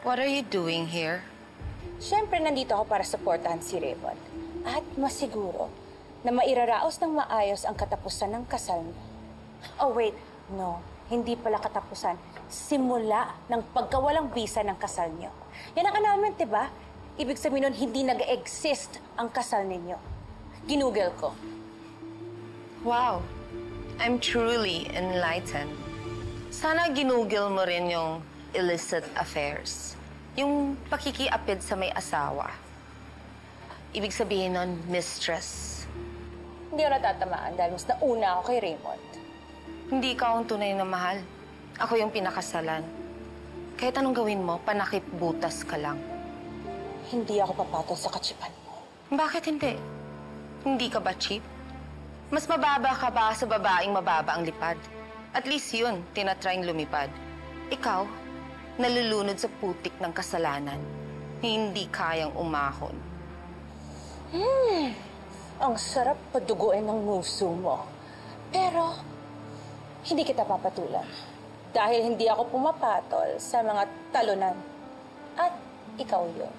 What are you doing here? Siyempre, nandito ako para supportahan si Raymond. At masiguro na mairaraos ng maayos ang katapusan ng kasal mo. Oh, wait. No, hindi pala katapusan. Simula ng pagkawalang visa ng kasal niyo. Yan ang annulment, diba? Ibig sabihin nun, hindi nag-exist ang kasal ninyo. Ginugel ko. Wow. I'm truly enlightened. Sana ginugil mo rin yung illicit affairs. Yung pakikiapid sa may asawa. Ibig sabihin nun, mistress. Hindi ako natatamaan dahil mas nauna ako kay Raymond. Hindi ka ang tunay na mahal. Ako yung pinakasalan. Kahit anong gawin mo, panakip butas ka lang. Hindi ako papatol sa katsipan mo. Bakit hindi? Hindi ka ba cheap? Mas mababa ka ba sa babaeng mababa ang lipad? At least yun, tinatrying lumipad. Ikaw, nalulunod sa putik ng kasalanan. Hindi kayang umahon. Ang sarap paduguin ng nguso mo. Pero, hindi kita papatulan. Dahil hindi ako pumapatol sa mga talunan. At ikaw yun.